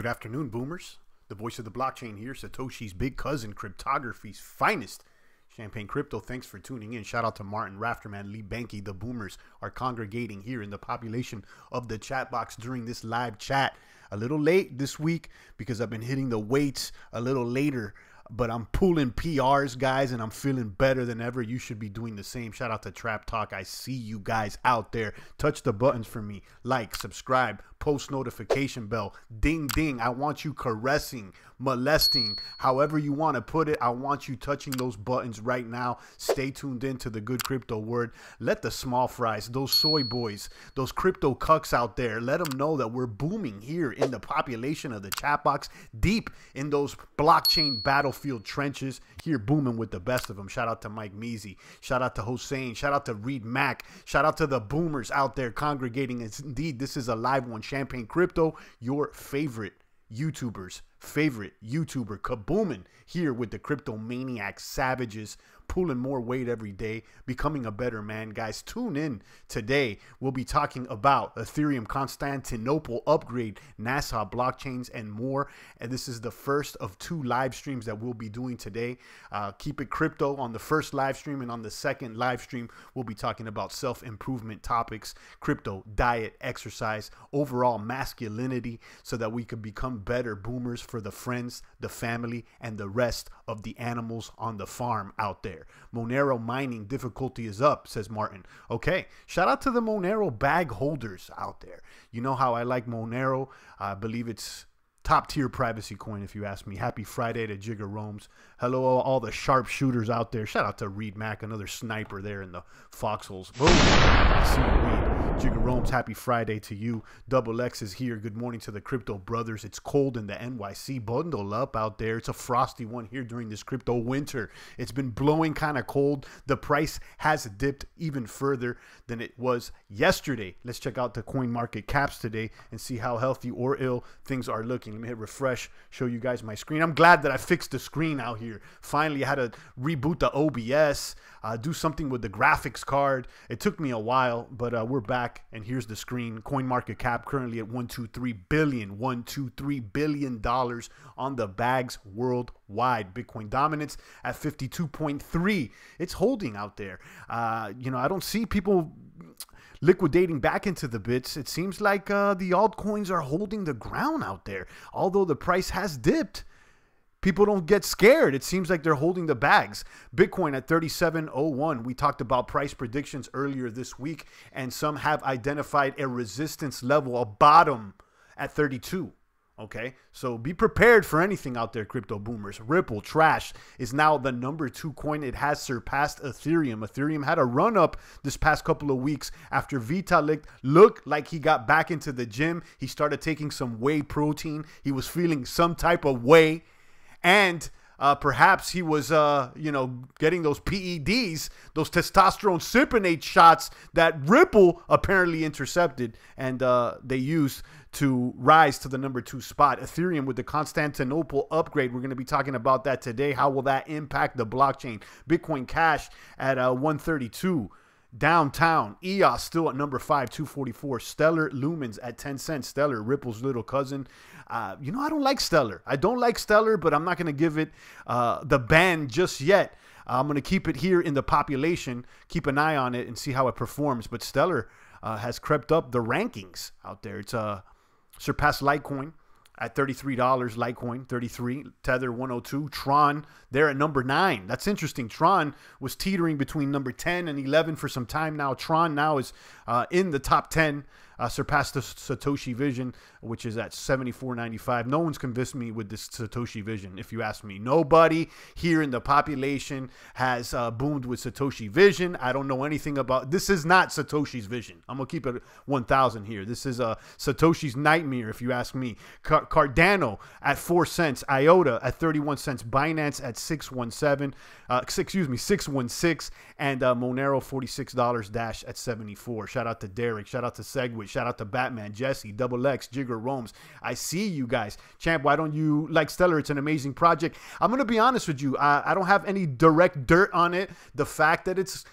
Good afternoon, boomers. The voice of the blockchain here, Satoshi's big cousin, cryptography's finest. Champagne Crypto, thanks for tuning in. Shout out to Martin, Rafterman, Lee Banky. The boomers are congregating here in the population of the chat box during this live chat. A little late this week because I've been hitting the weights a little later, but I'm pulling PRs, guys, and I'm feeling better than ever. You should be doing the same. Shout out to Trap Talk. I see you guys out there. Touch the buttons for me. Like, subscribe, post notification bell. Ding, ding. I want you caressing, molesting, however you want to put it. I want you touching those buttons right now. Stay tuned in to the good crypto word. Let the small fries, those soy boys, those crypto cucks out there, let them know that we're booming here in the population of the chat box, deep in those blockchain battlefield trenches, here booming with the best of them. Shout out to Mike Measy. Shout out to Hossein. Shout out to Reed Mack. Shout out to the boomers out there congregating. It's indeed, this is a live one. Champagne Crypto, your favorite YouTuber's favorite YouTuber, kaboomin' here with the crypto maniac savages, pulling more weight every day, becoming a better man. Guys, tune in today. We'll be talking about Ethereum, Constantinople upgrade, NASA blockchains, and more. And this is the first of 2 live streams that we'll be doing today. Keep it crypto on the first live stream, and on the second live stream, we'll be talking about self-improvement topics, crypto, diet, exercise, overall masculinity, so that we could become better boomers for the friends, the family, and the rest of the animals on the farm out there. Monero mining difficulty is up, says Martin. Okay, shout out to the Monero bag holders out there. You know how I like Monero. I believe it's top tier privacy coin, if you ask me. Happy Friday to Jigger Roams. Hello, all the sharpshooters out there. Shout out to Reed Mack, another sniper there in the foxholes. Boom. I see you, Reed. Jigger Roams, happy Friday to you. Double X is here. Good morning to the crypto brothers. It's cold in the NYC. Bundle up out there. It's a frosty one here during this crypto winter. It's been blowing kind of cold. The price has dipped even further than it was yesterday. Let's check out the coin market caps today and see how healthy or ill things are looking. Let me hit refresh, show you guys my screen. I'm glad that I fixed the screen out here. Finally, I had to reboot the OBS, do something with the graphics card. It took me a while, but we're back. And here's the screen. Coin market cap currently at $123 billion on the bags worldwide. Bitcoin dominance at 52.3. It's holding out there. You know, I don't see people liquidating back into the bits. It seems like the altcoins are holding the ground out there. Although the price has dipped, people don't get scared. It seems like they're holding the bags. Bitcoin at 37.01. We talked about price predictions earlier this week, and some have identified a resistance level, a bottom at 32. Okay, so be prepared for anything out there, crypto boomers. Ripple, trash, is now the #2 coin. It has surpassed Ethereum. Ethereum had a run up this past couple of weeks after Vitalik looked like he got back into the gym. He started taking some whey protein. He was feeling some type of way. And perhaps he was, you know, getting those PEDs, those testosterone cypionate shots that Ripple apparently intercepted and they used to rise to the #2 spot. Ethereum with the Constantinople upgrade. We're going to be talking about that today. How will that impact the blockchain? Bitcoin Cash at 132. Downtown, EOS still at #5, 244. Stellar Lumens at 10 cents. Stellar, Ripple's little cousin. You know, I don't like Stellar. I don't like Stellar, but I'm not going to give it the ban just yet. I'm going to keep it here in the population, keep an eye on it, and see how it performs. But Stellar has crept up the rankings out there. It's surpassed Litecoin at $33, Litecoin 33, Tether 102, Tron there at #9. That's interesting. Tron was teetering between #10 and 11 for some time now. Tron now is in the top 10, surpassed the Satoshi Vision, which is at $74.95. No one's convinced me with this Satoshi Vision, if you ask me. Nobody here in the population has boomed with Satoshi Vision. I don't know anything about. This is not Satoshi's vision. I'm gonna keep it 1,000 here. This is Satoshi's nightmare, if you ask me. Cardano at 4 cents, IOTA at 31 cents, Binance at 616, and Monero $46, Dash at 74. Shout out to Derek. Shout out to Segwit. Shout out to Batman, Jesse, Double X, Jigger Roams. I see you guys. Champ, why don't you like Stellar? It's an amazing project. I'm going to be honest with you. I don't have any direct dirt on it. The fact that it's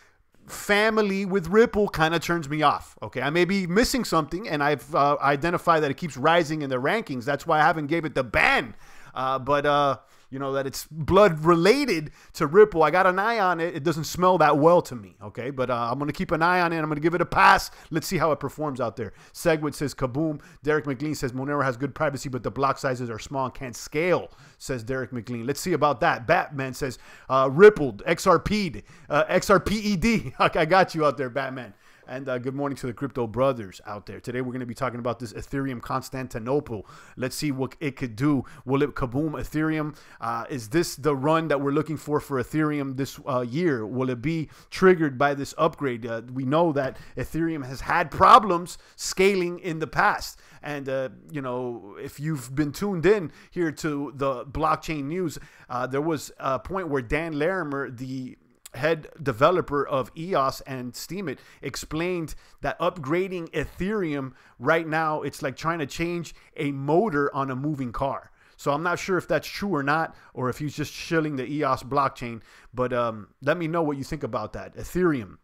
family with Ripple kind of turns me off. Okay, I may be missing something, and I've identified that it keeps rising in the rankings. That's why I haven't gave it the ban. But you know, that it's blood related to Ripple. I got an eye on it. It doesn't smell that well to me, okay? But I'm going to keep an eye on it. I'm going to give it a pass. Let's see how it performs out there. Segwit says, kaboom. Derek McLean says, Monero has good privacy, but the block sizes are small and can't scale, says Derek McLean. Let's see about that. Batman says, rippled, XRP'd, XRPED. I got you out there, Batman. And good morning to the crypto brothers out there. Today we're going to be talking about this Ethereum Constantinople. Let's see what it could do. Will it kaboom Ethereum? Is this the run that we're looking for Ethereum this year? Will it be triggered by this upgrade? We know that Ethereum has had problems scaling in the past. And, you know, if you've been tuned in here to the blockchain news, there was a point where Dan Larimer, the head developer of EOS and Steemit, explained that upgrading Ethereum right now, it's like trying to change a motor on a moving car. So I'm not sure if that's true or not, or if he's just shilling the EOS blockchain. But let me know what you think about that. Ethereum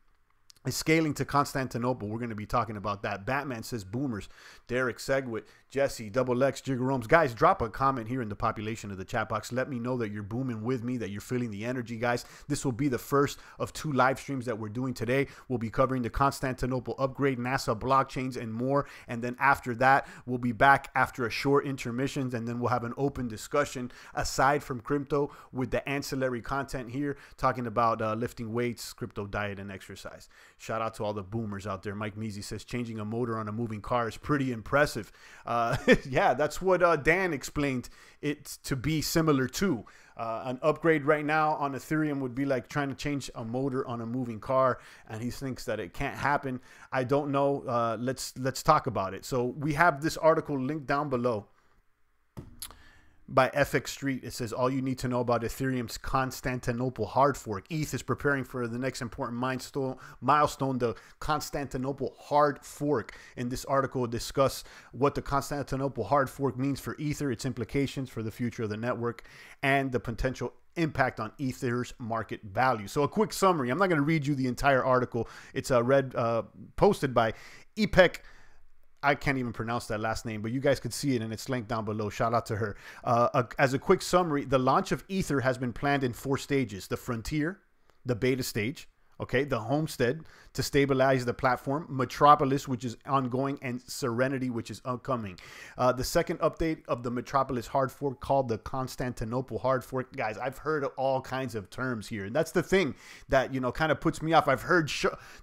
is scaling to Constantinople. We're going to be talking about that. Batman says boomers. Derek, Segwit, Jesse, Double X, Jiggeromes. Guys, drop a comment here in the population of the chat box. Let me know that you're booming with me, that you're feeling the energy, guys. This will be the first of 2 live streams that we're doing today. We'll be covering the Constantinople upgrade, NASA blockchains, and more. And then after that, we'll be back after a short intermission, and then we'll have an open discussion aside from crypto with the ancillary content here, talking about lifting weights, crypto diet, and exercise. Shout out to all the boomers out there. Mike Measy says changing a motor on a moving car is pretty impressive. Yeah, that's what Dan explained it to be similar to. An upgrade right now on Ethereum would be like trying to change a motor on a moving car, and he thinks that it can't happen. I don't know. Let's talk about it. So we have this article linked down below by FX Street. It says all you need to know about Ethereum's Constantinople hard fork. ETH is preparing for the next important milestone, the Constantinople hard fork. In this article, discuss what the Constantinople hard fork means for Ether, its implications for the future of the network, and the potential impact on Ether's market value. So a quick summary. I'm not going to read you the entire article. It's posted by EPEC. I can't even pronounce that last name, but you guys could see it, and it's linked down below. Shout out to her. As a quick summary, the launch of Ether has been planned in 4 stages. The frontier, the beta stage, okay, the homestead to stabilize the platform, Metropolis, which is ongoing, and Serenity, which is upcoming. The second update of the Metropolis hard fork, called the Constantinople hard fork. Guys, I've heard all kinds of terms here, and that's the thing that, you know, kind of puts me off. I've heard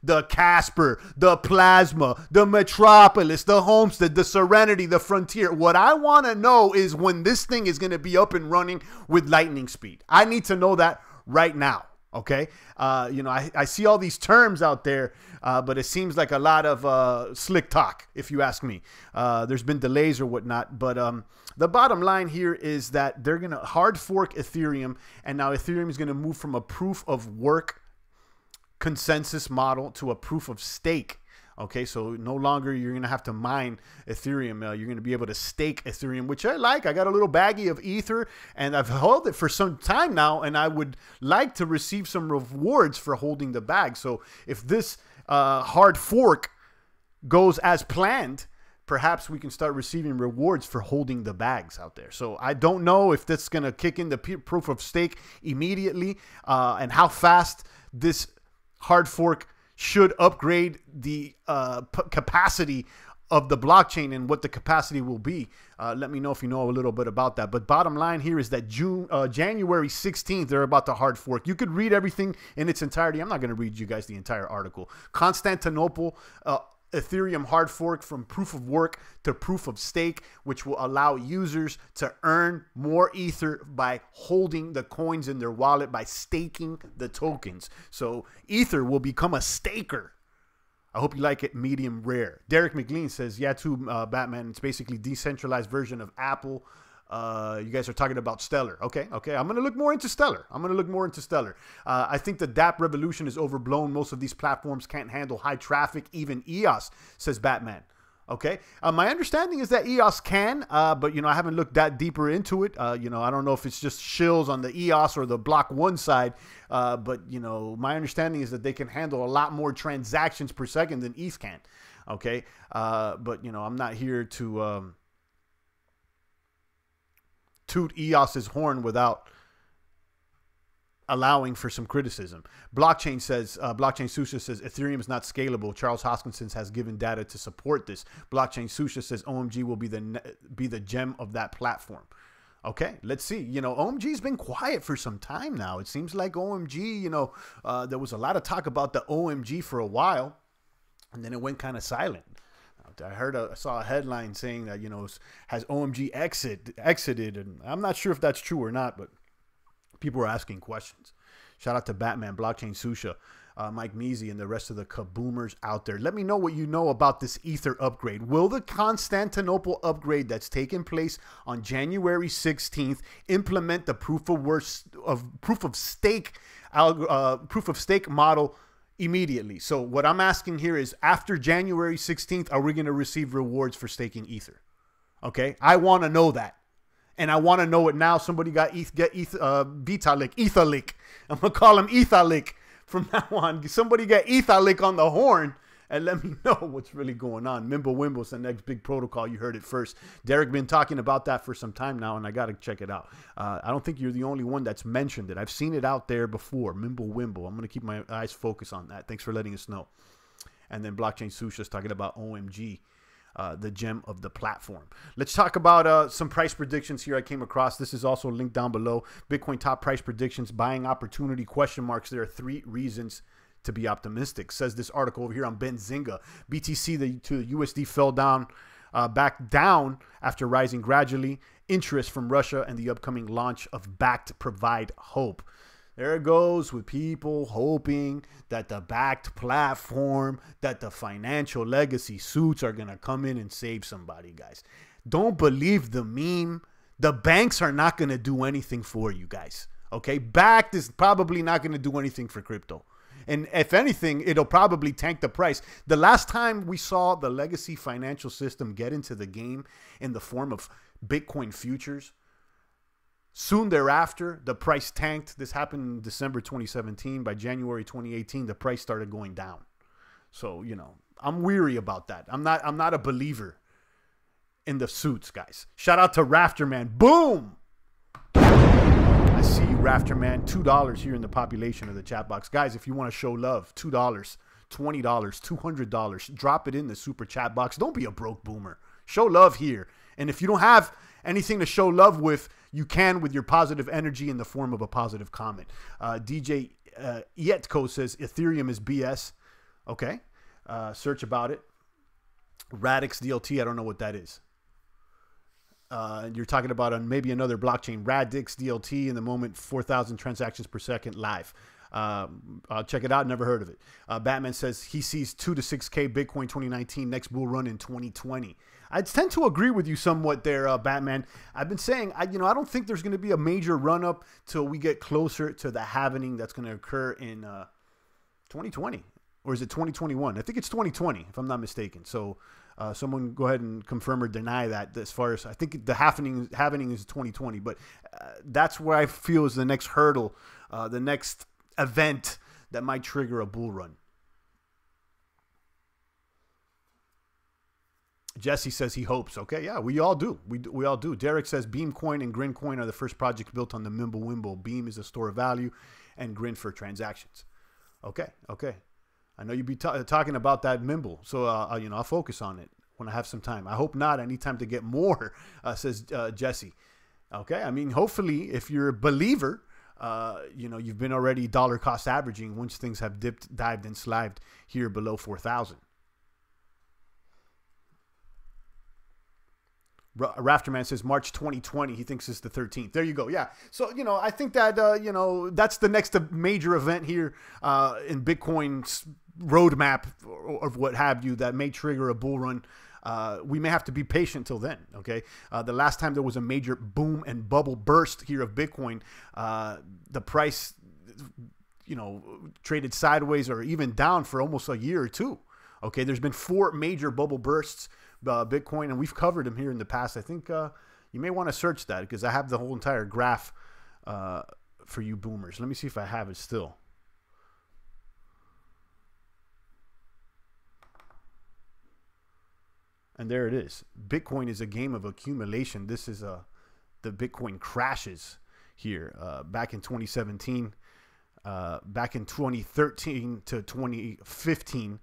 the Casper, the Plasma, the Metropolis, the homestead, the Serenity, the frontier. What I want to know is when this thing is going to be up and running with lightning speed. I need to know that right now. Okay, you know, I see all these terms out there, but it seems like a lot of slick talk, if you ask me. There's been delays or whatnot, but the bottom line here is that they're going to hard fork Ethereum, and now Ethereum is going to move from a proof of work consensus model to a proof of stake. Okay, so no longer you're going to have to mine Ethereum. You're going to be able to stake Ethereum, which I like. I got a little baggie of Ether, and I've held it for some time now, and I would like to receive some rewards for holding the bag. So if this hard fork goes as planned, perhaps we can start receiving rewards for holding the bags out there. So I don't know if that's going to kick in the proof of stake immediately, and how fast this hard fork should upgrade the capacity of the blockchain and what the capacity will be. Let me know if you know a little bit about that. But bottom line here is that January 16th, they're about to hard fork. You could read everything in its entirety. I'm not going to read you guys the entire article. Constantinople Ethereum hard fork from proof of work to proof of stake, which will allow users to earn more Ether by holding the coins in their wallet, by staking the tokens. So Ether will become a staker. I hope you like it medium rare. Derek McLean says, yeah, too, Batman. It's basically decentralized version of Apple. You guys are talking about Stellar. Okay. I'm going to look more into Stellar. I think the DApp revolution is overblown. Most of these platforms can't handle high traffic. Even EOS, says Batman. Okay. My understanding is that EOS can, but, I haven't looked that deeper into it. I don't know if it's just shills on the EOS or the block 1 side. But, my understanding is that they can handle a lot more transactions per second than ETH can. Okay. But, I'm not here to toot EOS's horn without allowing for some criticism. Blockchain Susha says Ethereum is not scalable. Charles Hoskinson has given data to support this. Blockchain Susha says OMG will be the gem of that platform. Okay, let's see. OMG's been quiet for some time now. It seems like OMG, there was a lot of talk about the OMG for a while, and then it went kind of silent. I saw a headline saying that, has OMG exited, and I'm not sure if that's true or not, but people are asking questions. Shout out to Batman, Blockchain Susha, Mike Measy, and the rest of the kaboomers out there. Let me know what you know about this Ether upgrade. Will the Constantinople upgrade that's taken place on January 16th implement the proof of stake model immediately? So what I'm asking here is, after January 16th, are we going to receive rewards for staking Ether? Okay, I want to know that. And I want to know it now. Somebody got Vitalik. I'm going to call him Ethalik from now on. Somebody get Ethalik on the horn and let me know what's really going on. Mimblewimble's the next big protocol. You heard it first. Derek been talking about that for some time now, and I got to check it out. I don't think you're the only one that's mentioned it. I've seen it out there before. Mimblewimble. I'm going to keep my eyes focused on that. Thanks for letting us know. And then Blockchain Susha's talking about OMG. The gem of the platform. Let's talk about some price predictions here I came across. This is also linked down below. Bitcoin top price predictions, buying opportunity, question marks. There are 3 reasons to be optimistic, says this article over here on Benzinga. BTC to USD fell down, back down after rising gradually. Interest from Russia and the upcoming launch of Backed provide hope. There it goes with people hoping that the Backed platform, that the financial legacy suits are going to come in and save somebody, guys. Don't believe the meme. The banks are not going to do anything for you guys. Okay? Backed is probably not going to do anything for crypto. And if anything, it'll probably tank the price. The last time we saw the legacy financial system get into the game in the form of Bitcoin futures, soon thereafter, the price tanked. This happened in December 2017. By January 2018, the price started going down. So, I'm weary about that. I'm not a believer in the suits, guys. Shout out to Rafterman. Boom! I see you, Rafterman. $2 here in the population of the chat box. Guys, if you want to show love, $2, $20, $200, drop it in the super chat box. Don't be a broke boomer. Show love here. And if you don't have anything to show love with, you can with your positive energy in the form of a positive comment. DJ Yetko says Ethereum is BS. Okay. Search about it. Radix DLT. I don't know what that is. You're talking about maybe another blockchain. Radix DLT in the moment, 4,000 transactions per second live. I'll check it out. Never heard of it. Batman says he sees 2 to 6K Bitcoin 2019, next bull run in 2020. I tend to agree with you somewhat there, Batman. I've been saying, I don't think there's going to be a major run up till we get closer to the halvening that's going to occur in 2020, or is it 2021? I think it's 2020, if I'm not mistaken. So someone go ahead and confirm or deny that. As far as I think the halvening is 2020, but that's where I feel is the next hurdle, the next event that might trigger a bull run. Jesse says he hopes. Okay, yeah, we all do. We all do. Derek says Beamcoin and Grincoin are the first projects built on the Mimblewimble. Beam is a store of value, and Grin for transactions. Okay. I know you'd be talking about that Mimble, so I'll focus on it when I have some time. I hope not. I need time to get more, says Jesse. Okay, I mean, hopefully, if you're a believer, you've been already dollar cost averaging once things have dipped, dived, and slived here below 4,000. Rafterman says March 2020. He thinks it's the 13th. There you go. Yeah. So, I think that, that's the next major event here in Bitcoin's roadmap or what have you that may trigger a bull run. We may have to be patient till then. Okay. The last time there was a major boom and bubble burst here of Bitcoin, the price, traded sideways or even down for almost a year or two. Okay. There's been 4 major bubble bursts Bitcoin, and we've covered them here in the past. I think you may want to search that because I have the whole entire graph for you boomers. Let me see if I have it still. And there it is. Bitcoin is a game of accumulation. This is the Bitcoin crashes here back in 2017, back in 2013 to 2015.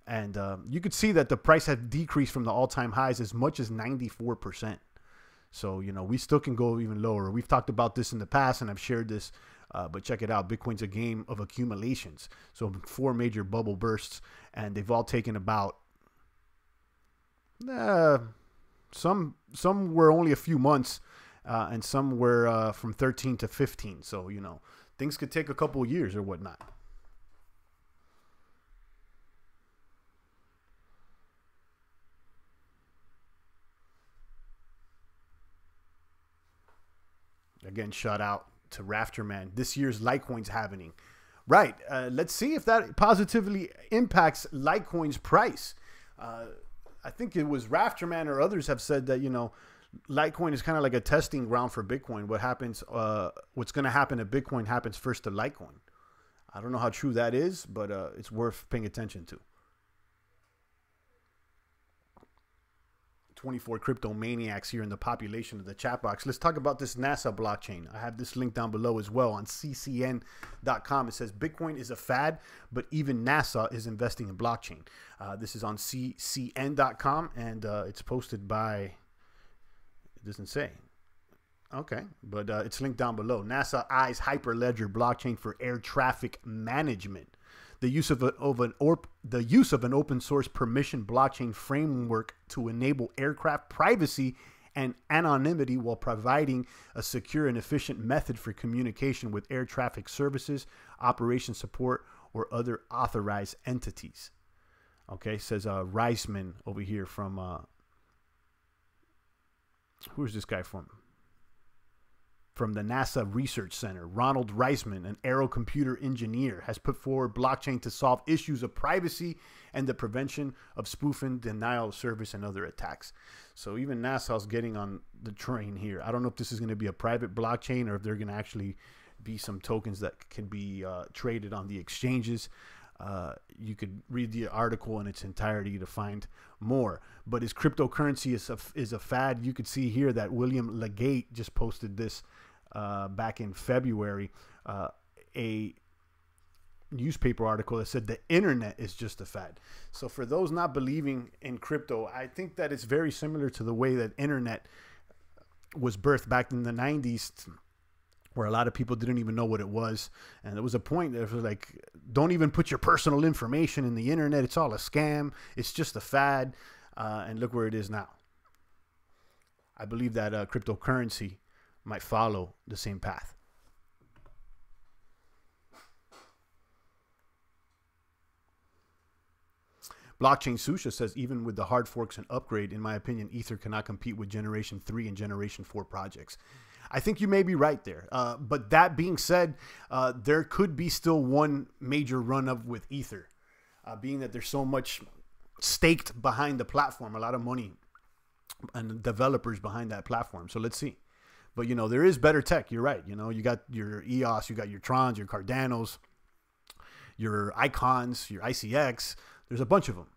And you could see that the price had decreased from the all-time highs as much as 94%. So, you know, we still can go even lower. We've talked about this in the past, and I've shared this, but check it out. Bitcoin's a game of accumulations. So 4 major bubble bursts, and they've all taken about some were only a few months, and some were from 13 to 15. So, you know, things could take a couple of years or whatnot. Again, shout out to Rafterman. This year's Litecoin's happening. Right. Let's see if that positively impacts Litecoin's price. I think it was Rafterman or others have said that, you know, Litecoin is kind of like a testing ground for Bitcoin. What happens, what's going to happen to Bitcoin happens first to Litecoin. I don't know how true that is, but it's worth paying attention to. 24 crypto maniacs here in the population of the chat box. Let's talk about this NASA blockchain. I have this link down below as well on ccn.com. It says Bitcoin is a fad, but even NASA is investing in blockchain. This is on ccn.com, and it's posted by, it doesn't say. Okay, but it's linked down below. NASA eyes Hyperledger blockchain for air traffic management. The use of an open source permission blockchain framework to enable aircraft privacy and anonymity while providing a secure and efficient method for communication with air traffic services, operation support, or other authorized entities. Okay, says Reisman over here from who's this guy from? From the NASA Research Center. Ronald Reisman, an aero computer engineer, has put forward blockchain to solve issues of privacy and the prevention of spoofing, denial of service, and other attacks. So even NASA's getting on the train here. I don't know if this is going to be a private blockchain or if they're going to actually be some tokens that can be traded on the exchanges. You could read the article in its entirety to find more. But is cryptocurrency is a fad? You could see here that William Legate just posted this back in February, a newspaper article that said the internet is just a fad. So for those not believing in crypto, I think that it's very similar to the way that internet was birthed back in the 90s, where a lot of people didn't even know what it was. And there was a point that was like, don't even put your personal information in the internet. It's all a scam. It's just a fad. And look where it is now. I believe that cryptocurrency might follow the same path. Blockchain Susha says, even with the hard forks and upgrade, in my opinion, Ether cannot compete with Generation 3 and Generation 4 projects. I think you may be right there. But that being said, there could be still one major run-up with Ether, being that there's so much staked behind the platform, a lot of money and developers behind that platform. So let's see. But, you know, there is better tech. You're right. You know, you got your EOS, you got your Trons, your Cardanos, your Icons, your ICX. There's a bunch of them.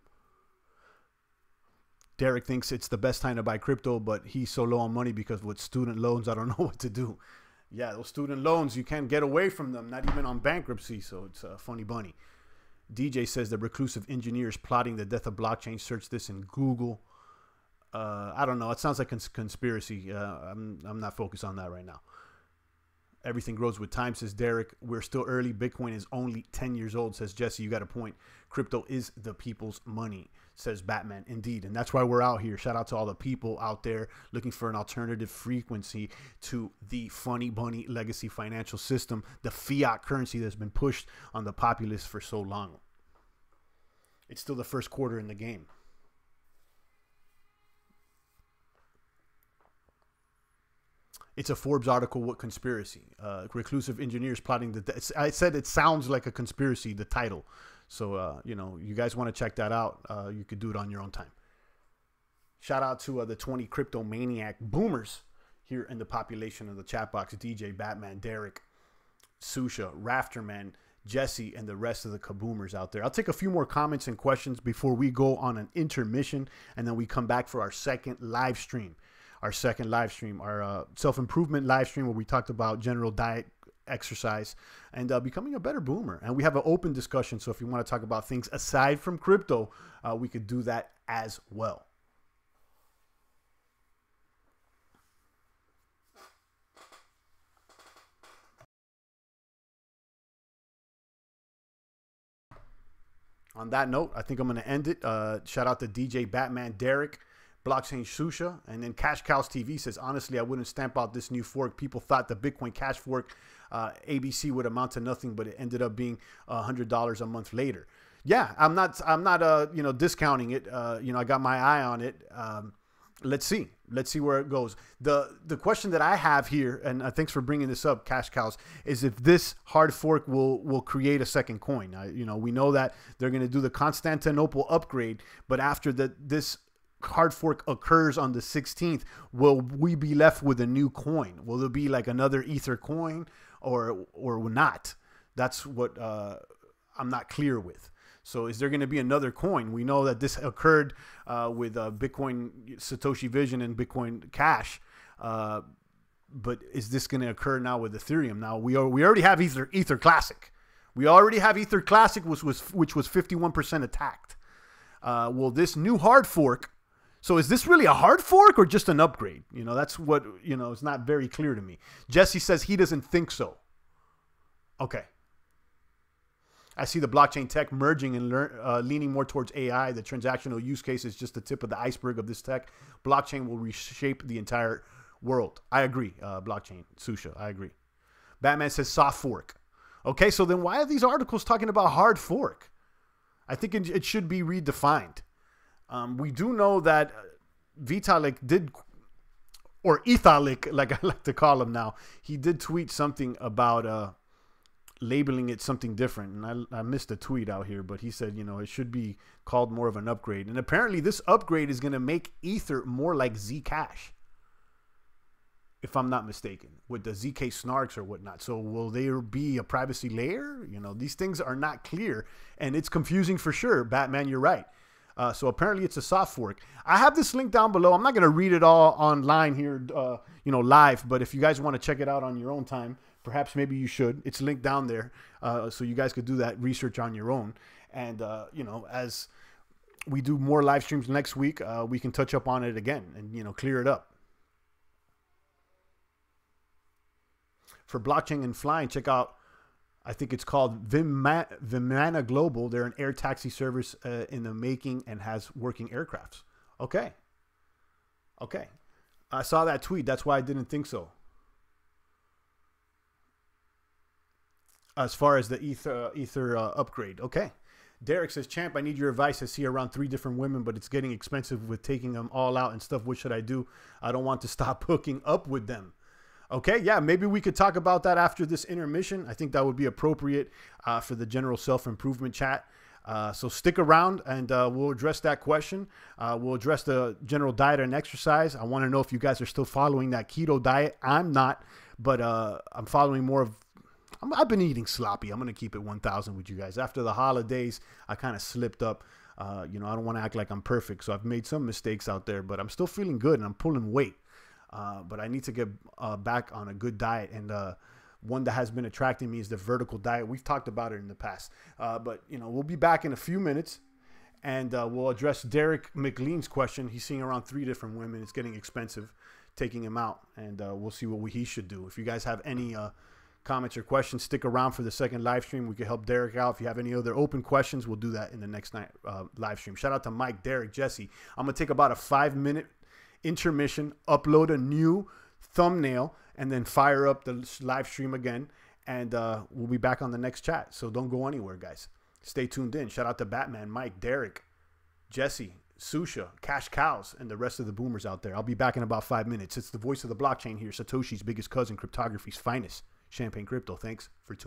Derek thinks it's the best time to buy crypto, but he's so low on money because with student loans, I don't know what to do. Yeah, those student loans, you can't get away from them, not even on bankruptcy. So it's a funny bunny. DJ says the reclusive engineers plotting the death of blockchain. Search this in Google. I don't know. It sounds like conspiracy. I'm not focused on that right now. Everything grows with time, says Derek. We're still early. Bitcoin is only 10 years old, says Jesse. You got a point. Crypto is the people's money, says Batman. Indeed. And that's why we're out here. Shout out to all the people out there looking for an alternative frequency to the funny bunny legacy financial system, the fiat currency that's been pushed on the populace for so long. It's still the first quarter in the game. It's a Forbes article. What conspiracy? Reclusive engineers plotting the. I said it sounds like a conspiracy, the title. So, you know, you guys want to check that out. You could do it on your own time. Shout out to the 20 crypto maniac boomers here in the population of the chat box. DJ, Batman, Derek, Susha, Rafterman, Jesse, and the rest of the kaboomers out there. I'll take a few more comments and questions before we go on an intermission, and then we come back for our second live stream. Our self-improvement live stream where we talked about general diet, exercise, and becoming a better boomer. And we have an open discussion, so if you want to talk about things aside from crypto, we could do that as well. On that note, I think I'm going to end it. Shout out to DJ, Batman, Derek, Blockchain Susha, and then Cash Cows TV says, honestly, I wouldn't stamp out this new fork. People thought the Bitcoin Cash fork ABC would amount to nothing, but it ended up being $100 a month later. Yeah, I'm not discounting it. I got my eye on it. Let's see where it goes. The question that I have here, and thanks for bringing this up, Cash Cows, is if this hard fork will create a second coin. We know that they're going to do the Constantinople upgrade, but after this hard fork occurs on the 16th, will we be left with a new coin? Will there be like another Ether coin or not? That's what I'm not clear with. So is there going to be another coin? We know that this occurred with Bitcoin Satoshi Vision and Bitcoin Cash. But is this going to occur now with Ethereum? Now, we already have Ether Classic. We already have Ether Classic, which was 51% attacked. Will this new hard fork... So is this really a hard fork or just an upgrade? That's what, it's not very clear to me. Jesse says he doesn't think so. Okay. I see the blockchain tech merging and leaning more towards AI. The transactional use case is just the tip of the iceberg of this tech. Blockchain will reshape the entire world. I agree, blockchain, Susha, I agree. Batman says soft fork. Okay, so then why are these articles talking about hard fork? I think it should be redefined. We do know that Vitalik did, or Ethalik, like I like to call him now, he did tweet something about labeling it something different. And I missed a tweet out here, but he said, it should be called more of an upgrade. And apparently this upgrade is going to make Ether more like Zcash, if I'm not mistaken, with the ZK snarks or whatnot. So will there be a privacy layer? These things are not clear, and it's confusing for sure. Batman, you're right. So apparently it's a soft fork. I have this link down below. I'm not going to read it all online here, live, but if you guys want to check it out on your own time, perhaps maybe you should. It's linked down there, so you guys could do that research on your own. And, as we do more live streams next week, we can touch up on it again and, clear it up. For blockchain and flying, check out, I think it's called Vimana Global. They're an air taxi service in the making and has working aircrafts. Okay. Okay. I saw that tweet. That's why I didn't think so. As far as the Ether upgrade. Okay. Derek says, Champ, I need your advice. I see around 3 different women, but it's getting expensive with taking them all out and stuff. What should I do? I don't want to stop hooking up with them. Okay, yeah, maybe we could talk about that after this intermission. I think that would be appropriate for the general self-improvement chat. So stick around and we'll address that question. We'll address the general diet and exercise. I want to know if you guys are still following that keto diet. I'm not, but I'm following more of... I've been eating sloppy. I'm going to keep it 1,000 with you guys. After the holidays, I kind of slipped up. I don't want to act like I'm perfect, so I've made some mistakes out there, but I'm still feeling good and I'm pulling weight. But I need to get back on a good diet, and one that has been attracting me is the vertical diet. We've talked about it in the past, but we'll be back in a few minutes, and we'll address Derek McLean's question. He's seeing around 3 different women. It's getting expensive taking him out, and we'll see what he should do. If you guys have any comments or questions, stick around for the second live stream. We can help Derek out. If you have any other open questions, we'll do that in the next night live stream. Shout out to Mike, Derek, Jesse. I'm gonna take about a 5-minute intermission, upload a new thumbnail, and then fire up the live stream again, and we'll be back on the next chat. So don't go anywhere, guys. Stay tuned in. Shout out to Batman, Mike, Derek, Jesse, Susha, Cash Cows, and the rest of the boomers out there. I'll be back in about 5 minutes. It's the voice of the blockchain here, Satoshi's biggest cousin, cryptography's finest, Champagne Crypto. Thanks for tuning in.